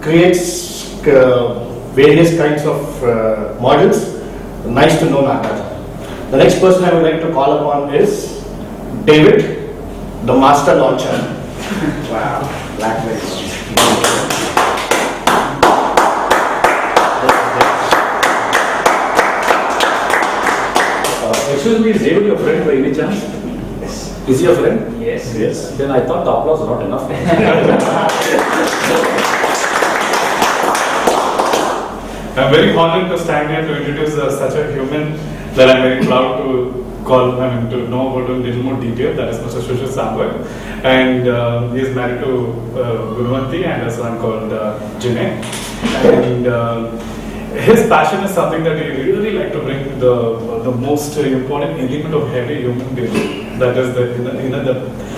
creates various kinds of models. Nice to know Nagaraja. The next person I would like to call upon is David, the master launcher. Wow, blackberry. Excuse me, is David your friend by any chance? Yes. Is he your friend? Yes. Yes. Then I thought the applause was not enough. I'm very honored to stand here to introduce such a human that I'm very proud to to know about in little more detail. That is Mr. Sushil Sambal. And he is married to Guruvanti and a son called Jinay. And his passion is something that he really like to bring the most important element of every human being. That is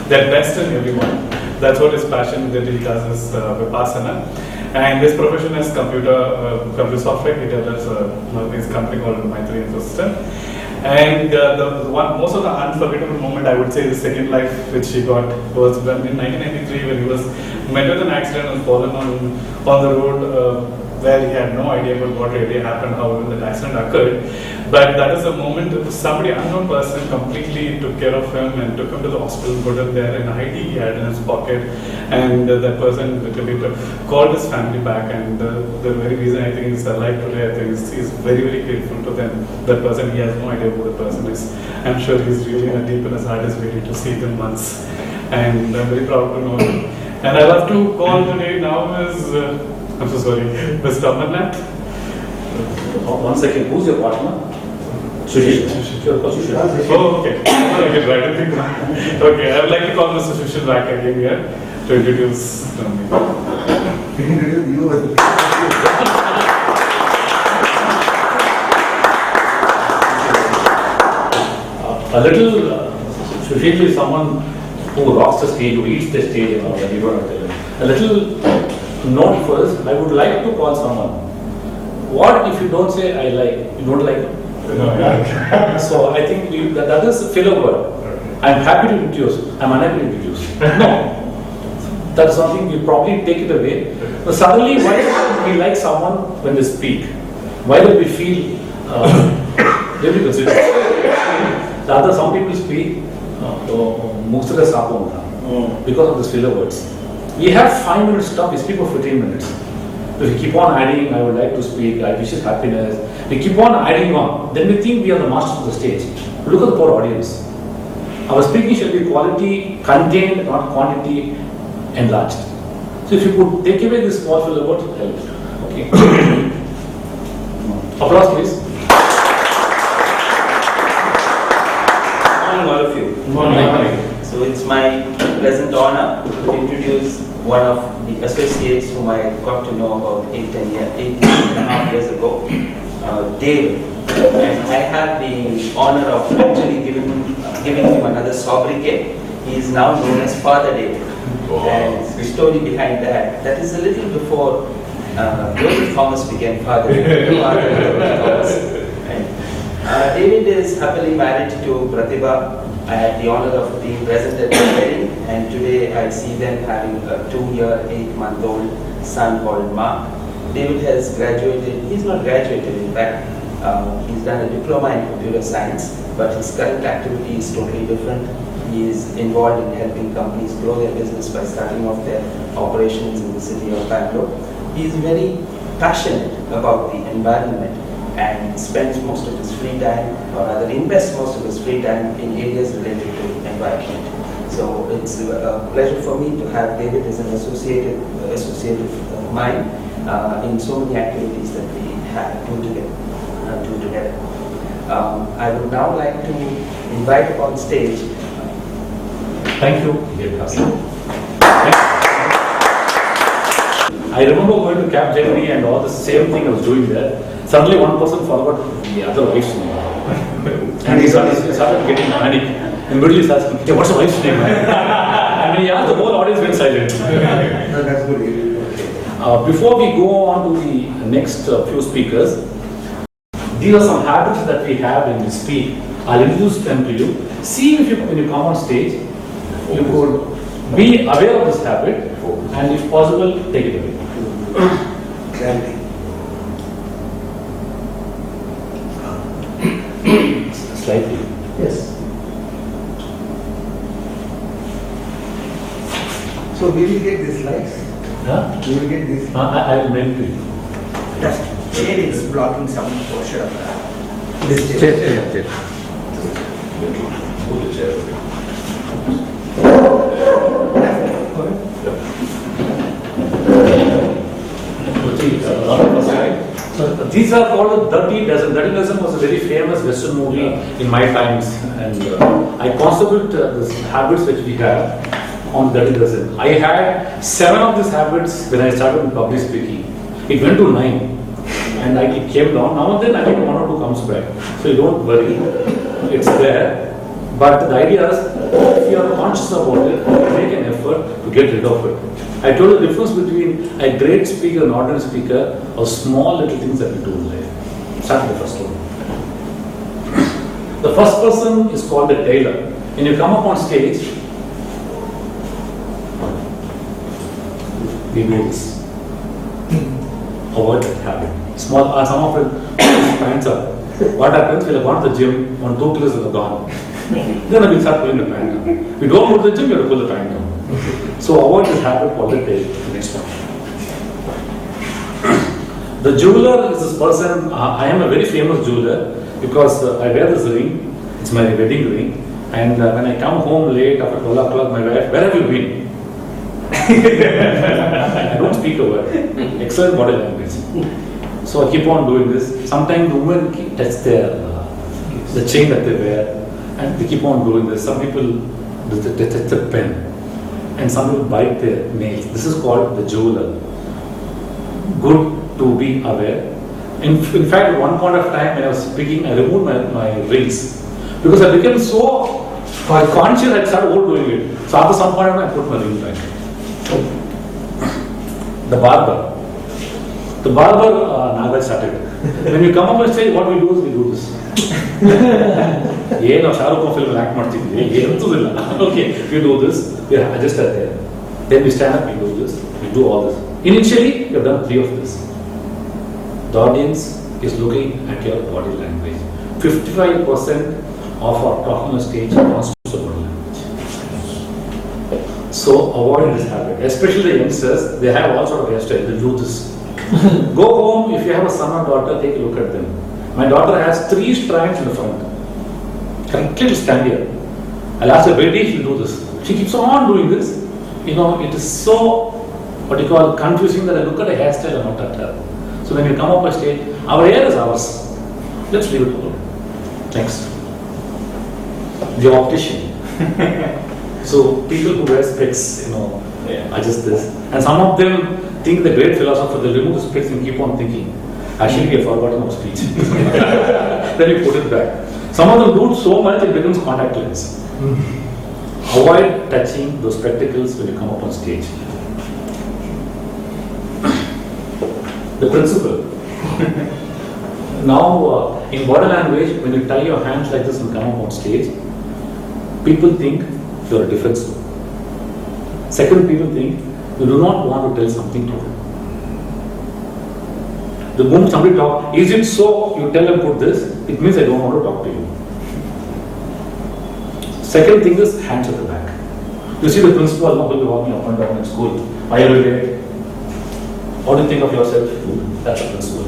that best in everyone. That's what his passion that he does is Vipassana. And his profession is computer software. He develops his company called Maitri System. And most of the unforgettable moment, I would say, the second life which he got was when in 1993 when he was met with an accident and fallen on the road where he had no idea about what really happened, how that accident occurred. But that is a moment somebody, unknown person, completely took care of him and took him to the hospital, put him there, and ID he had in his pocket. And that person literally called his family back, and the very reason I think he's alive today, I think he's very, very grateful to them. That person, he has no idea who the person is. I'm sure he's really deep in his heart is waiting to see them once. And I'm very proud to know him. And I love to call today now is, I'm so sorry, Mr. Amarnath. One second, who's your partner? Sushil. Oh, okay. Okay, I would like to call Mr. Sushil back again here to introduce me. A little, Sushil is someone who rocks the stage, who eats the stage and all that. You don't have to tell him. A little note first, I would like to call someone. What if you don't say I like, you don't like him? So I think that is a filler word. I'm happy to introduce, I'm unhappy to introduce. No. That's something we probably take it away. But suddenly, why do we like someone when they speak? Why do we feel very considerate? Some people speak because of these filler words. We have 5 minutes stuff, we speak for 15 minutes. If we keep on adding, I would like to speak, I wish his happiness. We keep on adding on, then we think we are the masters of the stage. Look at the poor audience. Our speaking shall be quality contained, not quantity enlarged. So if you could take away this small filler word, it helps. Okay. Applause, please. Good morning, all of you. Good morning. So it's my pleasant honor to introduce one of the associates whom I got to know about 8.5 years ago, Dave. And I have the honor of actually giving him another sobriquet. He is now known as Father Dave. And the story behind that is a little before David Thomas became Father Dave. David is happily married to Pratibha. I had the honor of being present at their wedding, and today I see them having a 2-year, 8-month-old son called Mark. David has graduated, he's not graduated in fact, he's done a diploma in computer science, but his current activity is totally different. He is involved in helping companies grow their business by starting off their operations in the city of Bangalore. He is very passionate about the environment and spends most of his free time, or rather invests most of his free time in areas related to environment. So it's a pleasure for me to have David as an associate of mine in so many activities that we have do together. I would now like to invite on stage. Thank you. I remember going to Cap Gemini and all the same thing I was doing there. Suddenly one person forgot the other wife's name. And he started getting panic. Immediately he starts asking, hey, what's the wife's name? And when he asked, the whole audience went silent. That's good. Before we go on to the next few speakers, these are some habits that we have when we speak. I'll introduce them to you. See if when you come on stage, you could be aware of this habit and if possible, take it away. Clarity. Slightly. Yes. So we will get these lights. Huh? We will get these. I will mail to you. That shade is blocking some portion of that. This Chair. Pull the chair. These are called Dirty Dozen. Dirty Dozen was a very famous Western movie in my times, and I contribute these habits which we have on Dirty Dozen. I had 7 of these habits when I started in public speaking. It went to 9, and it came down. Now and then I think 1 or 2 comes back. So you don't worry, it's there. But the idea is, if you are conscious about it, make an effort to get rid of it. I told the difference between a great speaker and an ordinary speaker are small little things that we do in life. Start with the first one. The first person is called a tailor. When you come up on stage, we do this. Avoid that habit. Small, some of it pants up. What happens? We'll have gone to the gym, on 2 kilos are gone. Then we start pulling the pant down. We don't go to the gym, we have to pull the pant down. So avoid this habit for the day. Next one. The jeweler is this person. I am a very famous jeweler because I wear this ring. It's my wedding ring. And when I come home late after 12 o'clock, my wife, where have you been? I don't speak a word. Excellent body language. So I keep on doing this. Sometimes women touch their the chain that they wear, and they keep on doing this. Some people they touch the pen, and some people bite their nails. This is called the jeweler. Good to be aware. In fact, at one point of time when I was speaking, I removed my rings because I became so conscious I started overdoing it. So after some point of time, I put my ring back. The barber. The barber, Naga started. When you come up on stage, what we do is we do this. ನಾವು Shahrukh Khan film act ಮಾಡ್ತಿದ್ವಿ ಏನಂತದಿಲ್ಲ. Okay, we do this, we adjust that there. Then we stand up, we do this, we do all this. Initially, we have done 3 of this. The audience is looking at your body language. 55% of our talking on stage constitutes of body language. So avoid this habit. Especially the youngsters, they have all sort of hairstyle, they do this. Go home, if you have a son or daughter, take a look at them. My daughter has 3 strands in the front. Correctly to stand here. I'll ask her, where did she do this? She keeps on doing this. You know, it is so, what you call, confusing that I look at a hairstyle and not at her. So when you come up on stage, our hair is ours. Let's leave it alone. Next. The optician. So people who wear specs, you know, adjust this. And some of them think the great philosopher, they'll remove the specs and keep on thinking. Actually, we have forgotten our speech. Then you put it back. Some of them do it so much it becomes contact lens. Avoid touching those spectacles when you come up on stage. The principle. Now, in body language, when you tie your hands like this and come up on stage, people think you are defensive. Second, people think you do not want to tell something to them. The moment somebody talks, is it so? You tell them put this, it means I don't want to talk to you. Second thing is hands at the back. You see the principal will be walking up and down in school. Why are you late? How do you think of yourself? That's the principal.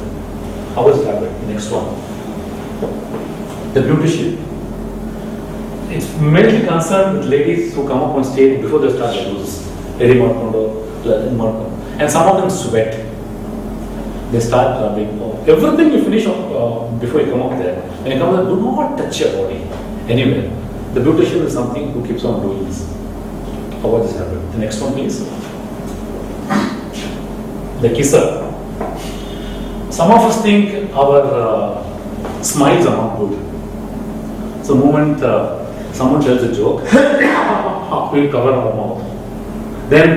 How is that? Next one. The beautician. It's mainly concerned with ladies who come up on stage before they start to do this. And some of them sweat. They start rubbing. Everything you finish before you come up there. When you come up there, do not touch your body anywhere. The beautician is something who keeps on doing this. Avoid this habit. The next one, please. The kisser. Some of us think our smiles are not good. So the moment someone tells a joke, we cover our mouth. Then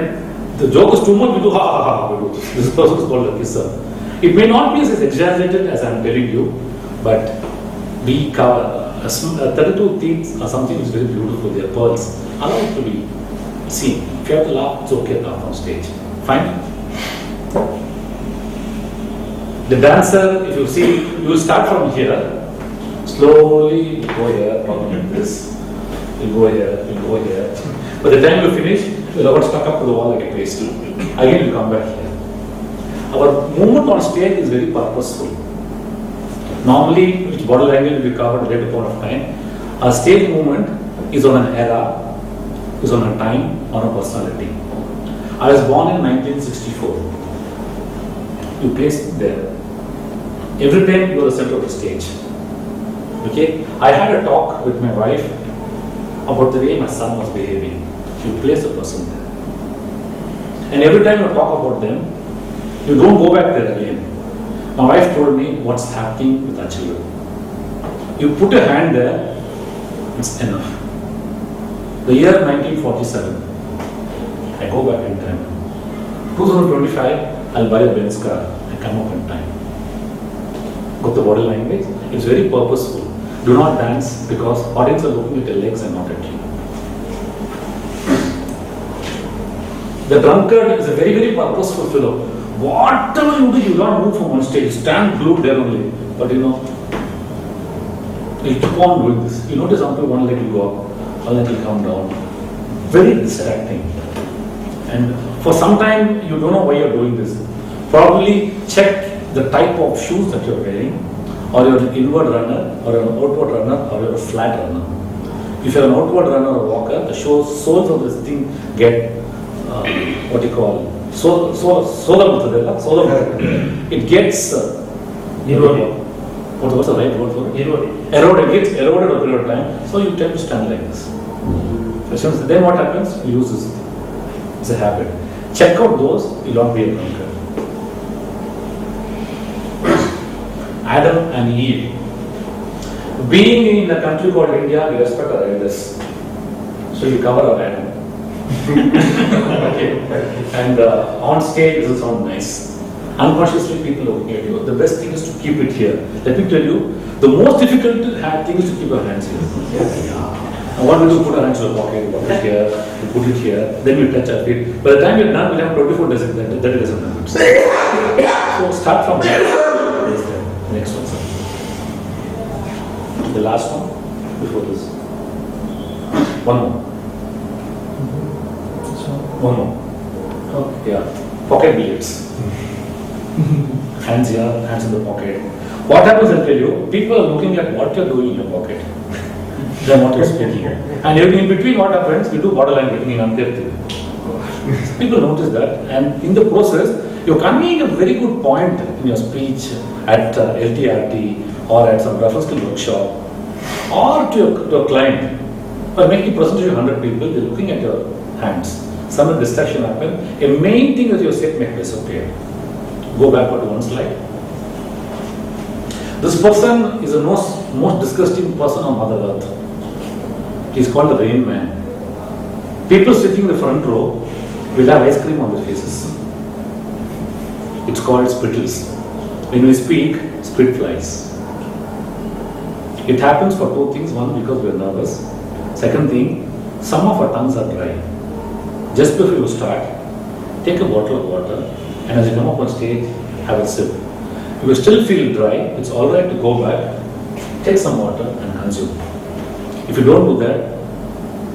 the joke is too much, we do ha ha ha. We do this. This person is called a kisser. It may not be as exaggerated as I am telling you, but we cover 32 teeth are something which is very beautiful. They are pearls. Allow it to be seen. If you have to laugh, it's okay to laugh on stage. Fine? The dancer, if you see, you will start from here, slowly you go here, or like this. You go here, you go here. By the time you finish, you'll have got stuck up to the wall like a paste. Again, you come back here. Our movement on stage is very purposeful. Normally, which body language will be covered at a later point of time. Our stage movement is on an era, is on a time, on a personality. I was born in 1964. You place there. Every time you are the center of the stage. Okay? I had a talk with my wife about the way my son was behaving. You place a person there. And every time you talk about them, you don't go back there again. My wife told me what's happening with our children. You put a hand there, it's enough. The year 1947, I go back in time. 2025, I'll buy a Benz car and come up in time. Got the body language? It's very purposeful. Do not dance because audience are looking at your legs and not at you. The drunkard is a very, very purposeful fellow. Whatever you do, you don't move from one stage. Stand glued there only. But you know, you keep on doing this. You notice until one leg will go up, one leg will come down. Very distracting. And for some time, you don't know why you're doing this. Probably check the type of shoes that you're wearing, or you're an inward runner, or you're an outward runner, or you're a flat runner. If you're an outward runner or walker, the soles of this thing get what you call it gets Eroded. what's the right word for it? Eroded. It gets eroded over a period of time. So you tend to stand like this. So then what happens? You use this. It's a habit. Check out those. You'll not be a drunkard. Adam and Eve. Being in a country called India, we respect our elders. So you cover our Adam. Okay. And on stage, this will sound nice. Unconsciously, people are looking at you. The best thing is to keep it here. Let me tell you, the most difficult thing is to keep your hands here. And what we do, put our hands in the pocket, put it here, you put it here, then you touch our feet. By the time you're done, we'll have 24 dozen habits. So start from there. Next one, sir. The last one, before this. One more. One more. Yeah. Pocket billiards. Hands here, hands in the pocket. What happens, I'll tell you, people are looking at what you're doing in your pocket. Then what you're speaking. And in between what happens, we do borderline between and people notice that, and in the process, you're conveying a very good point in your speech at LTRT or at some reference skill workshop or to a client. By making a presentation to 100 people, they're looking at your hands. Some distraction happen. A main thing that you said make disappear. Go backward to one slide. This person is the most disgusting person on Mother Earth. He's called the Rain Man. People sitting in the front row will have ice cream on their faces. It's called spittles. When we speak, spit flies. It happens for two things. One, because we are nervous. Second thing, some of our tongues are dry. Just before you start, take a bottle of water and as you come up on stage, have a sip. If you still feel dry, it's alright to go back, take some water and consume. If you don't do that,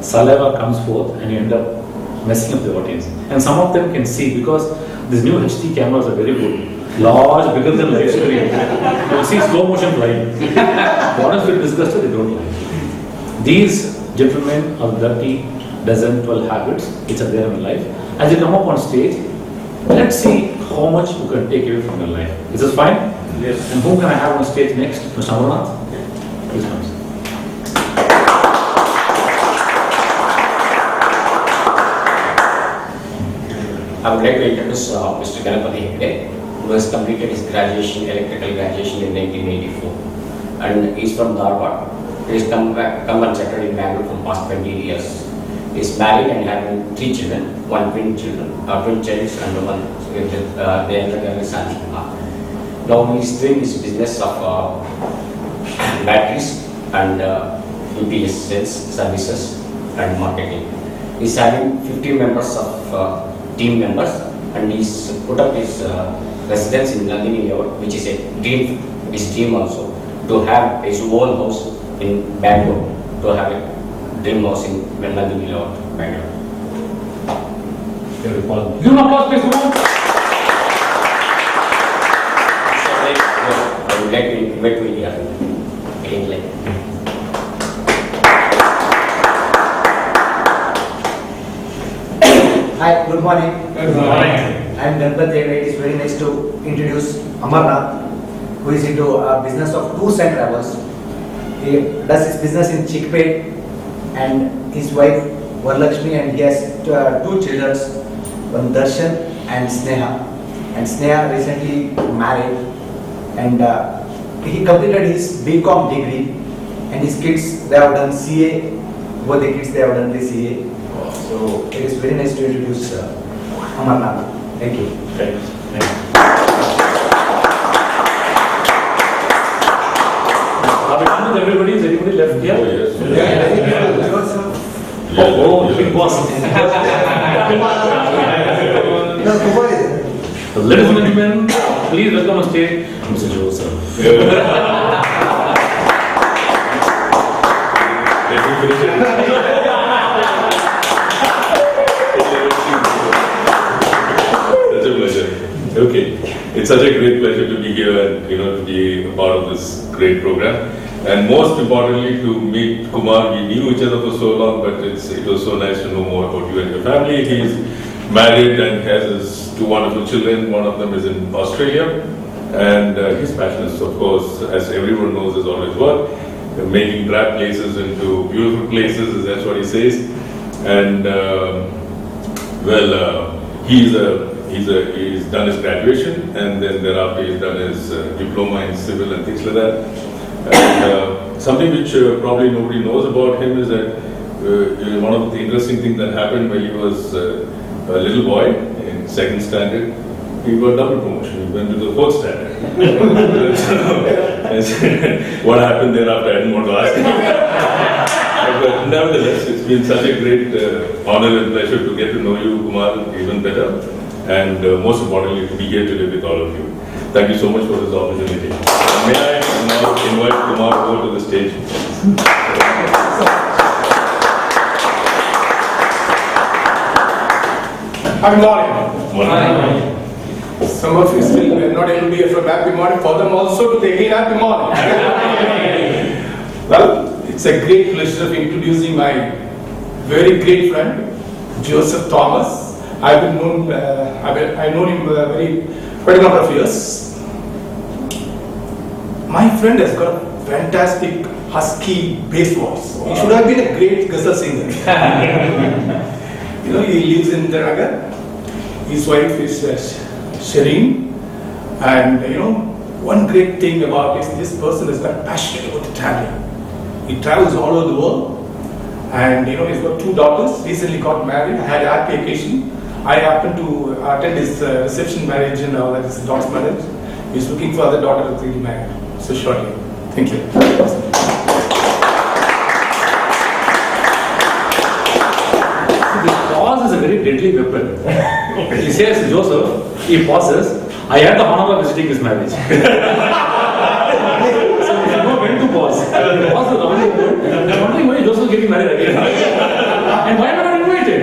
saliva comes forth and you end up messing up the audience. And some of them can see because these new HD cameras are very good. Large, bigger than live screen. You see slow motion flying. The audience feel disgusted, they don't like. These gentlemen are dirty, dozen, 12 habits which are there in life. As you come up on stage, let's see how much you can take away from your life. Is this fine? Yes. And whom can I have on stage next? Mr. Amarnath? Please come. I would like to introduce Mr. Ganapati Hegde, who has completed his electrical graduation in 1984, and he's from Dharwad. He has come and settled in Bangalore for past 20 years. He is married and having 3 children, one twin child and one the elder son. Now he is doing his business of batteries and UPS sales, services and marketing. He is having 50 members of team members, and he's put up his residence in Nandini Layout, which is a dream, his dream also, to have his own house in Bangalore, to have a dream house in Nandini Layout, Bangalore. Give an applause, please. I would like to invite you here. England. Hi, good morning. Good morning. I am Ganpati and it is very nice to introduce Amarnath, who is into a business of tours and travels. He does his business in Chickpet and his wife Varlakshmi, and he has two children, one Darshan and Sneha. And Sneha recently married, and he completed his BCom degree, and his kids, they have done CA, both the kids they have done the CA. So it is very nice to introduce Amarnath. Thank you. Thanks. Are we done with everybody? Is anybody left here? Oh, yes. Oh, the big boss. No, Kumar is there. Ladies and gentlemen, please welcome on stage Mr. Joseph. Let me finish it. Such a pleasure. Okay, it's such a great pleasure to be here and to be a part of this great program. And most importantly, to meet Kumar. We knew each other for so long, but it was so nice to know more about you and your family. He's married and has his two wonderful children. One of them is in Australia, and his passion is, of course, as everyone knows, is always work, making drab places into beautiful places. That's what he says. And he's done his graduation, and then thereafter he's done his diploma in civil and things like that. And something which probably nobody knows about him is that one of the interesting things that happened when he was a little boy in second standard, he got double promotion. He went to the fourth standard. What happened thereafter, I didn't want to ask him. But nevertheless, it's been such a great honor and pleasure to get to know you, Kumar, even better. And most importantly, to be here today with all of you. Thank you so much for this opportunity. May I now invite Kumar over to the stage? Good morning. Morning. Some of you still were not able to hear from happy morning. For them also to the again happy morning. Well, it's a great pleasure of introducing my very great friend, Joseph Thomas. I've known him quite a number of years. My friend has got a fantastic husky bass voice. He should have been a great ghazal singer. He lives in Daraga. His wife is Shireen. And one great thing about this person is that passionate about traveling. He travels all over the world. And he's got two daughters, recently got married, had a happy occasion. I happened to attend his reception marriage and that is his daughter's marriage. He's looking for other daughter to be married. So shortly. Thank you. This pause is a very deadly weapon. He says, Joseph, he pauses, I had the honor of visiting his marriage. So if you know when to pause. Pause the wrong word. I'm wondering why Joseph is getting married again. And why am I not invited?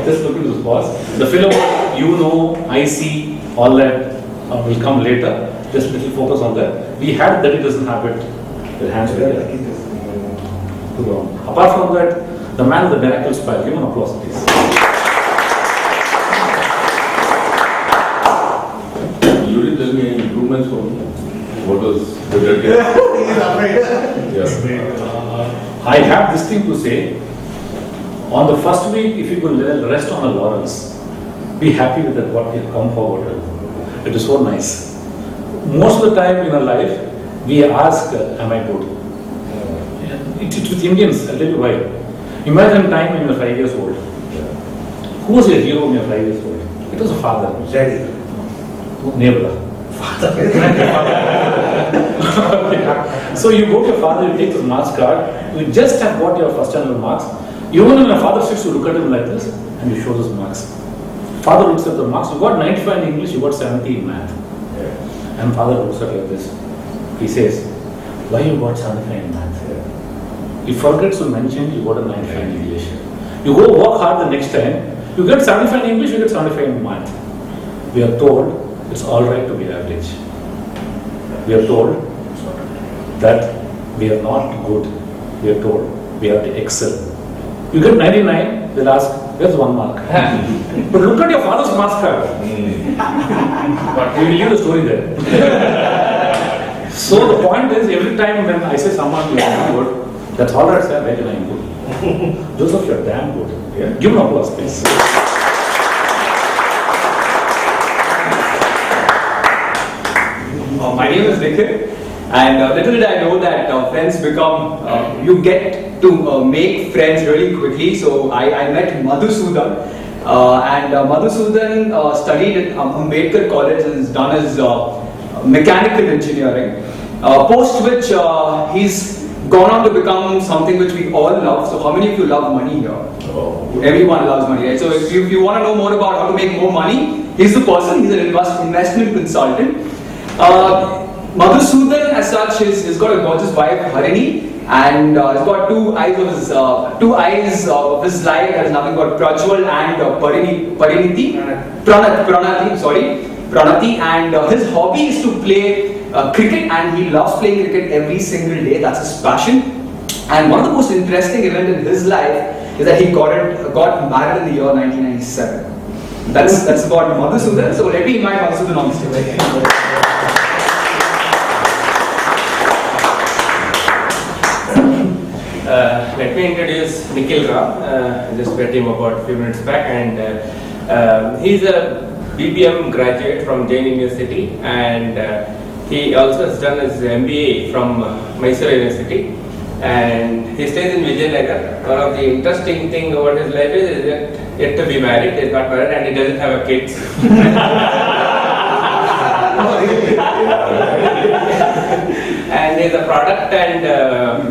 Just look at this pause. The film, I see, all that will come later. Just little focus on that. We had that, it doesn't have it. With hands together. Apart from that, the man with the miracle smile. Give him an applause, please. You didn't tell me any improvements for me. What was the good? Yes. I have this thing to say. On the first week, if you could rest on the laurels, be happy with that, what you have come forward with. It is so nice. Most of the time in our life, we ask, am I good? It's with Indians, I'll tell you why. Imagine a time when you were 5 years old. Who was your hero when you were 5 years old? It was a father. Daddy. Neighbor. So you go to your father, you take his marks card, you just have got your first standard marks. Even when your father sits, you look at him like this and you show those marks. Father looks at the marks, you got 95 in English, you got 70 in math. And father looks at like this. He says, why you got 75 in math? He forgets to mention you got a 95 in English. You go work hard the next time, you get 75 in English, you get 75 in math. We are told it's alright to be average. We are told that we are not good. We are told we have to excel. You get 99, they'll ask, where's 1 mark? But look at your father's marks card. But we will leave the story there. So the point is, every time when I say someone is good, that's all right, sir, very good. Joseph, you're damn good. Yeah. Give an applause, please. My name is Nikhil, and little did I know that friends become, you get to make friends really quickly. So I met Madhusudan, and Madhusudan studied at Ambedkar College and has done his mechanical engineering, post which he's gone on to become something which we all love. So how many of you love money here? Everyone loves money, right? So if you want to know more about how to make more money, he's the person. He's an investment consultant. Madhusudan, as such, he's got a gorgeous wife, Harini, and he's got two eyes of his life. That is nothing but Prajwal and Pranati. And his hobby is to play cricket, and he loves playing cricket every single day. That's his passion. And one of the most interesting events in his life is that he got married in the year 1997. That's about Madhusudan. So let me invite Madhusudan on stage. Let me introduce Nikhil Ram. Just met him about a few minutes back, and he's a BBM graduate from Jain University, and he also has done his MBA from Mysore University, and he stays in Vijayanagar. One of the interesting thing about his life is that yet to be married. He's not married and he doesn't have a kids. And he's a product and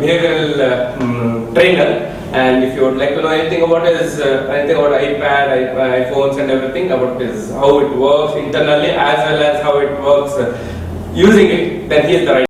behavioral trainer. And if you would like to know anything about his anything about iPad, iPhones, and everything about his how it works internally as well as how it works using it, then he is the right